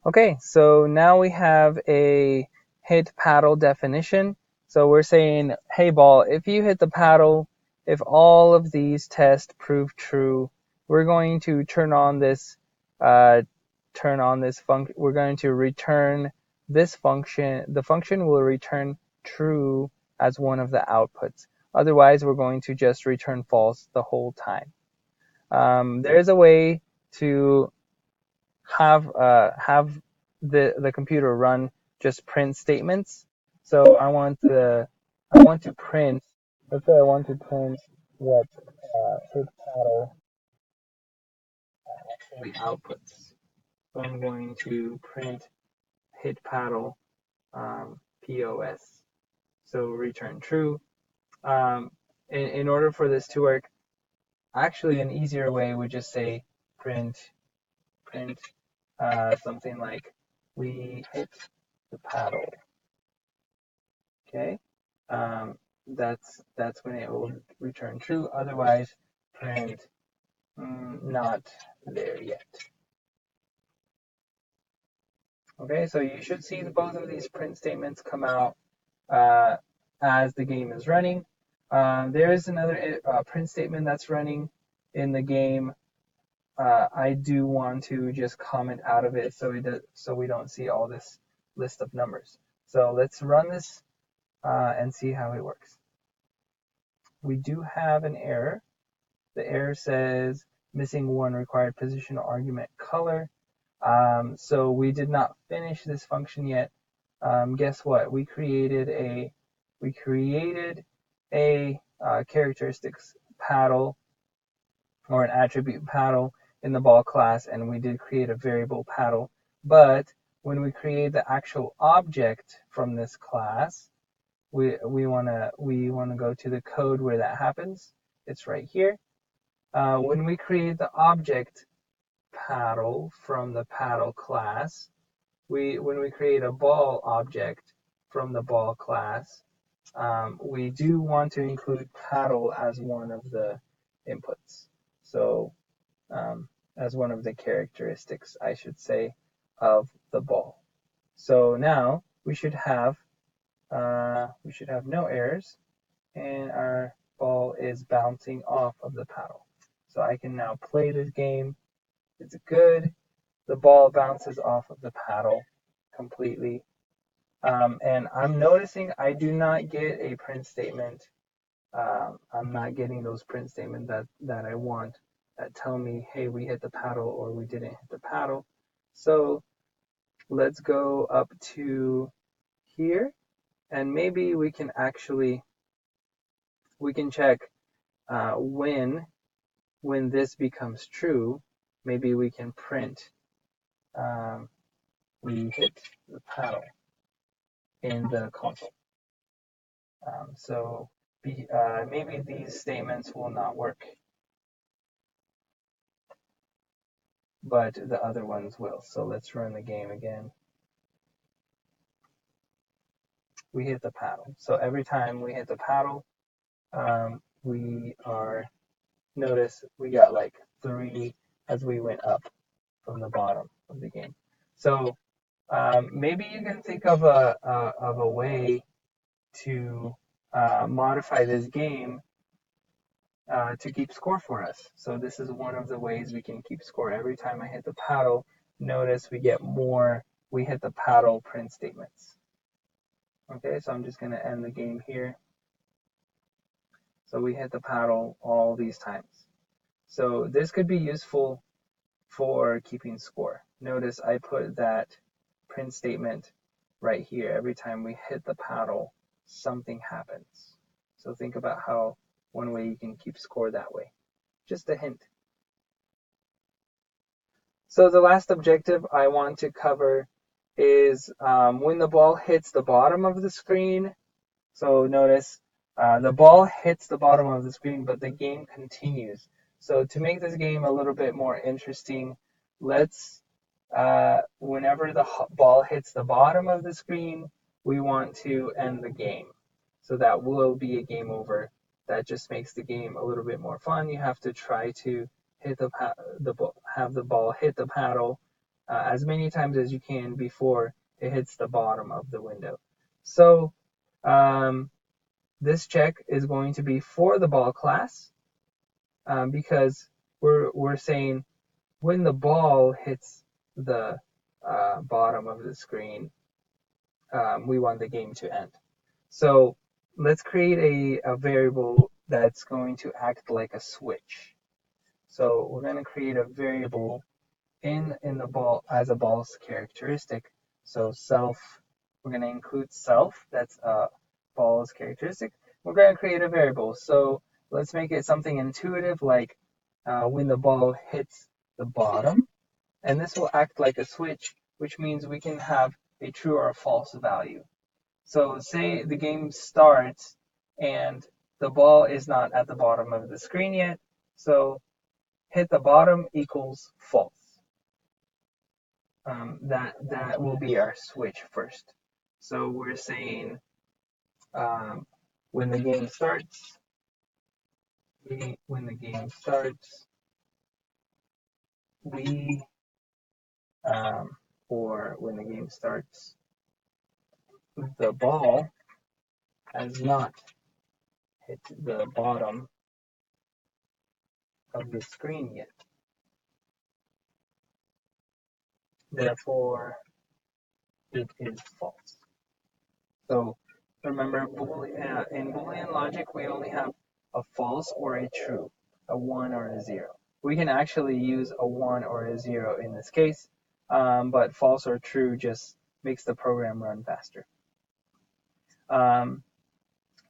Okay, so now we have a hit paddle definition. So we're saying, hey ball, if you hit the paddle, if all of these tests prove true, we're going to uh, turn on this function. We're going to return this function. The function will return true as one of the outputs. Otherwise, we're going to just return false the whole time. There's a way to have the computer run just print statements. So I want to print. Let's say I want to print what hit paddle actually outputs. So I'm going to print hit paddle POS. So return true. Um, in order for this to work, actually an easier way would just say print something like we hit the paddle. Okay, that's when it will return true. Otherwise, print not there yet. Okay, so you should see both of these print statements come out uh, as the game is running. There is another print statement that's running in the game. I do want to just comment out of it so we don't see all this list of numbers. So let's run this and see how it works. We do have an error. The error says missing one required positional argument color. So we did not finish this function yet. Guess what? We created a characteristics paddle or an attribute paddle in the ball class, and we did create a variable paddle. But when we create the actual object from this class, we wanna go to the code where that happens. It's right here. When we create the object paddle from the paddle class, when we create a ball object from the ball class, we do want to include paddle as one of the inputs. So as one of the characteristics, I should say, of the ball. So now we should have no errors, and our ball is bouncing off of the paddle. So I can now play this game. It's good. The ball bounces off of the paddle completely. And I'm noticing I do not get a print statement. I'm not getting those print statements that I want that tell me, hey, we hit the paddle or we didn't hit the paddle. So let's go up to here, and maybe we can check when this becomes true. Maybe we can print um, we hit the paddle in the console. So maybe these statements will not work, but the other ones will. So let's run the game again. We hit the paddle. So every time we hit the paddle, notice we got like 3 as we went up from the bottom of the game. So maybe you can think of a way to modify this game to keep score for us. So this is one of the ways we can keep score. Every time I hit the paddle, notice we get more we hit the paddle print statements. Okay, so I'm just going to end the game here. So we hit the paddle all these times. So this could be useful for keeping score. Notice I put that print statement right here. Every time we hit the paddle, something happens. So think about how one way you can keep score that way. Just a hint. So the last objective I want to cover is when the ball hits the bottom of the screen. So notice the ball hits the bottom of the screen, but the game continues. So to make this game a little bit more interesting, let's whenever the ball hits the bottom of the screen, we want to end the game. So that will be a game over. That just makes the game a little bit more fun. You have to try to hit have the ball hit the paddle as many times as you can before it hits the bottom of the window. So um, this check is going to be for the ball class, because we're saying when the ball hits the bottom of the screen, we want the game to end. So let's create a variable that's going to act like a switch. So we're going to create a variable in the ball as a ball's characteristic. So self, we're going to include self, that's a ball's characteristic. We're going to create a variable. So let's make it something intuitive, like when the ball hits the bottom, and this will act like a switch, which means we can have a true or a false value. So say the game starts and the ball is not at the bottom of the screen yet, so hit the bottom equals false. That will be our switch first. So we're saying when the game starts, when the game starts, we or when the game starts, the ball has not hit the bottom of the screen yet. Therefore, it is false. So remember, in Boolean logic, we only have a false or a true, a 1 or a 0. We can actually use a 1 or a 0 in this case, but false or true just makes the program run faster.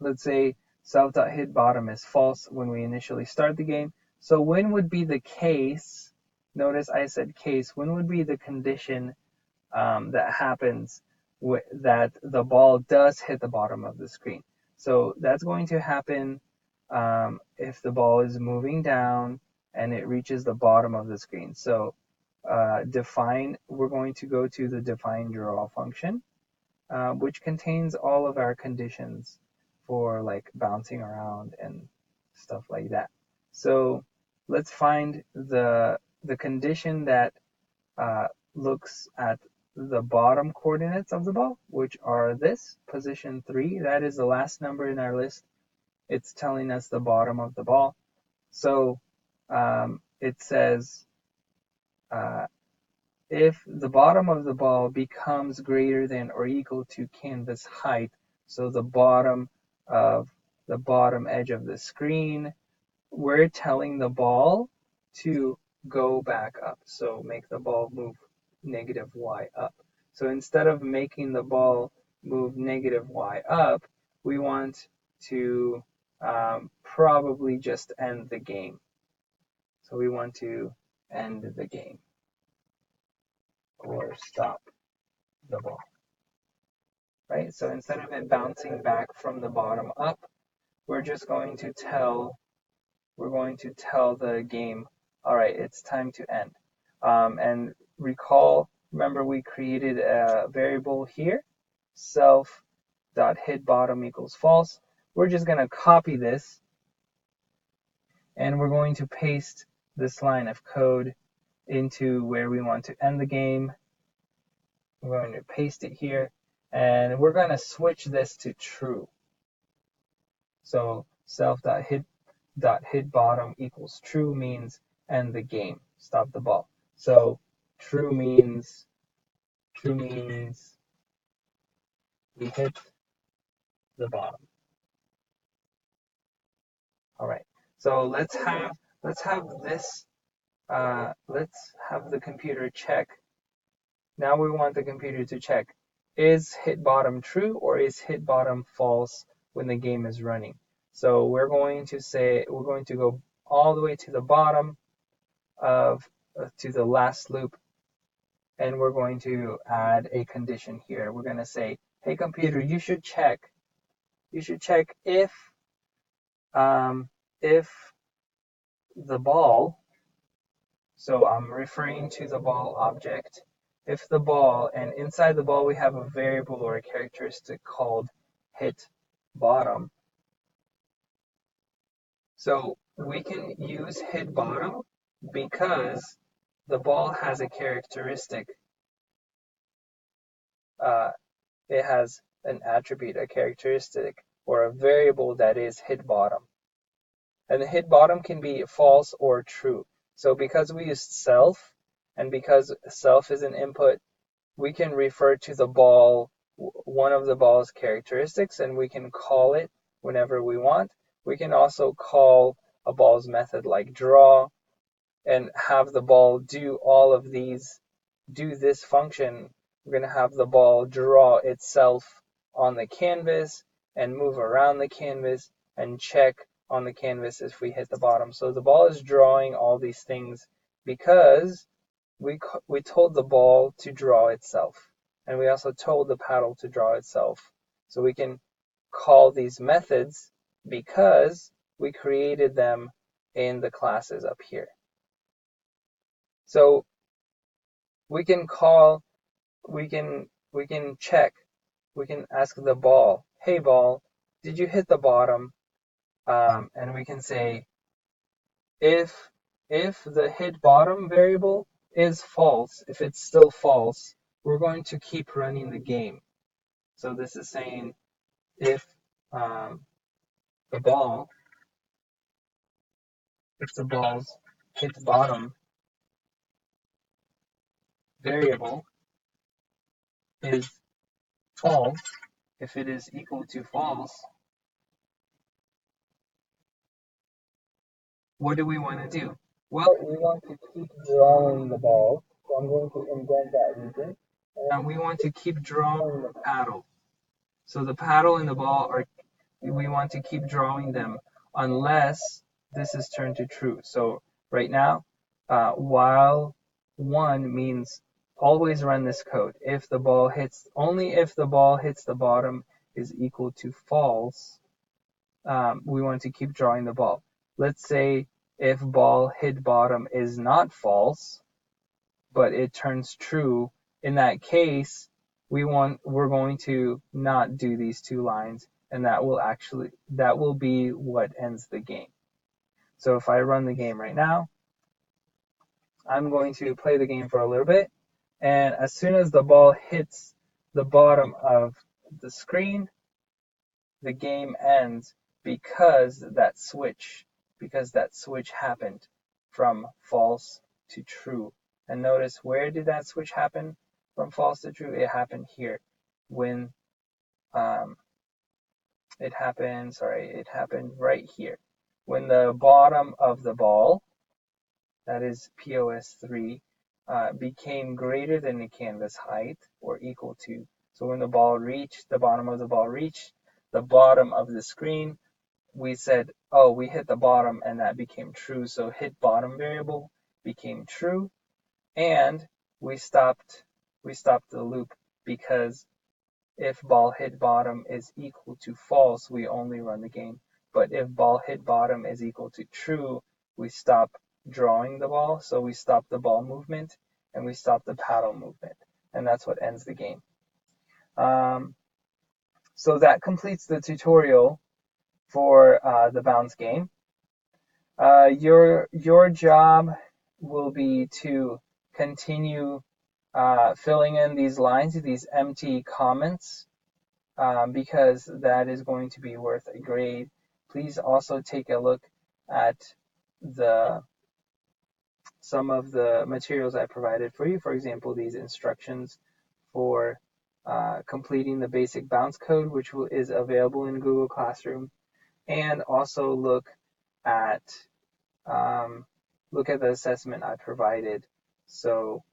Let's say self.hitBottom is false when we initially start the game. So when would be the case, notice I said case, when would be the condition that happens that the ball does hit the bottom of the screen? So that's going to happen if the ball is moving down and it reaches the bottom of the screen. So we're going to go to the define draw function, which contains all of our conditions for like bouncing around and stuff like that. So let's find the condition that looks at the bottom coordinates of the ball, which are this, position 3. That is the last number in our list. It's telling us the bottom of the ball. So it says if the bottom of the ball becomes greater than or equal to canvas height, so the bottom edge of the screen, we're telling the ball to go back up. So make the ball move negative y up. So instead of making the ball move negative y up, we want to probably just end the game. So we want to end the game or stop the ball, right? So instead of it bouncing back from the bottom up, we're just going to tell the game, all right, it's time to end. And remember we created a variable here, self.hitBottom equals false. We're just going to copy this and we're going to paste this line of code into where we want to end the game. We're going to paste it here and we're going to switch this to true. So self.hitBottom equals true means end the game, stop the ball. So true means we hit the bottom. All right. So let's have this. Let's have the computer check. Now we want the computer to check: is hit bottom true or is hit bottom false when the game is running? So we're going to go all the way to the bottom to the last loop, and we're going to add a condition here. We're going to say, hey computer, you should check if the ball, so I'm referring to the ball object, if the ball, and inside the ball we have a variable or a characteristic called hit bottom. So we can use hit bottom because the ball has a characteristic, uh, it has an attribute, a characteristic, or a variable that is hit bottom. And the hit bottom can be false or true. So because we used self, and because self is an input, we can refer to the ball, one of the ball's characteristics, and we can call it whenever we want. We can also call a ball's method like draw and have the ball do all of these, do this function. We're going to have the ball draw itself on the canvas and move around the canvas and check on the canvas if we hit the bottom. So the ball is drawing all these things because we told the ball to draw itself, and we also told the paddle to draw itself. So we can call these methods because we created them in the classes up here. So we can call, we can check, we can ask the ball, hey ball, did you hit the bottom? And we can say if the hit bottom variable is false, if it's still false, we're going to keep running the game. So this is saying if um, the ball, if the ball's hit bottom variable is false, if it is equal to false, what do we want to do? Well, we want to keep drawing the ball. So I'm going to indent that region. And we want to keep drawing the paddle. So the paddle and the ball are, we want to keep drawing them unless this is turned to true. So right now, while one means always run this code. If the ball hits, only if the ball hits the bottom is equal to false, we want to keep drawing the ball. Let's say if ball hit bottom is not false, but it turns true, in that case, we're going to not do these two lines, and that will be what ends the game. So if I run the game right now, I'm going to play the game for a little bit, and as soon as the ball hits the bottom of the screen, the game ends because that switch happened from false to true. And notice, where did that switch happen from false to true? It happened here when um, it happened right here when the bottom of the ball, that is POS3, became greater than the canvas height or equal to. So when the bottom of the ball reached the bottom of the screen, we said, oh, we hit the bottom, and that became true. So hit bottom variable became true, and we stopped the loop, because if ball hit bottom is equal to false, we only run the game. But if ball hit bottom is equal to true, we stop drawing the ball. So we stop the ball movement and we stop the paddle movement. And that's what ends the game. So that completes the tutorial for the bounce game. Your job will be to continue filling in these lines, these empty comments, because that is going to be worth a grade. Please also take a look at some of the materials I provided for you. For example, these instructions for completing the basic bounce code, which is available in Google Classroom, and also look at the assessment I provided. So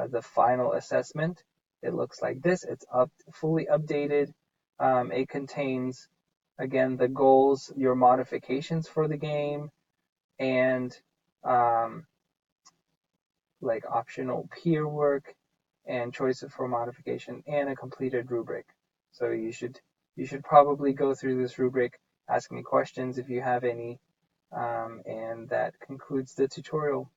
the final assessment, it looks like this. It's fully updated. It contains, again, the goals, your modifications for the game, and like optional peer work and choices for modification, and a completed rubric. So you should probably go through this rubric, ask me questions if you have any, and that concludes the tutorial.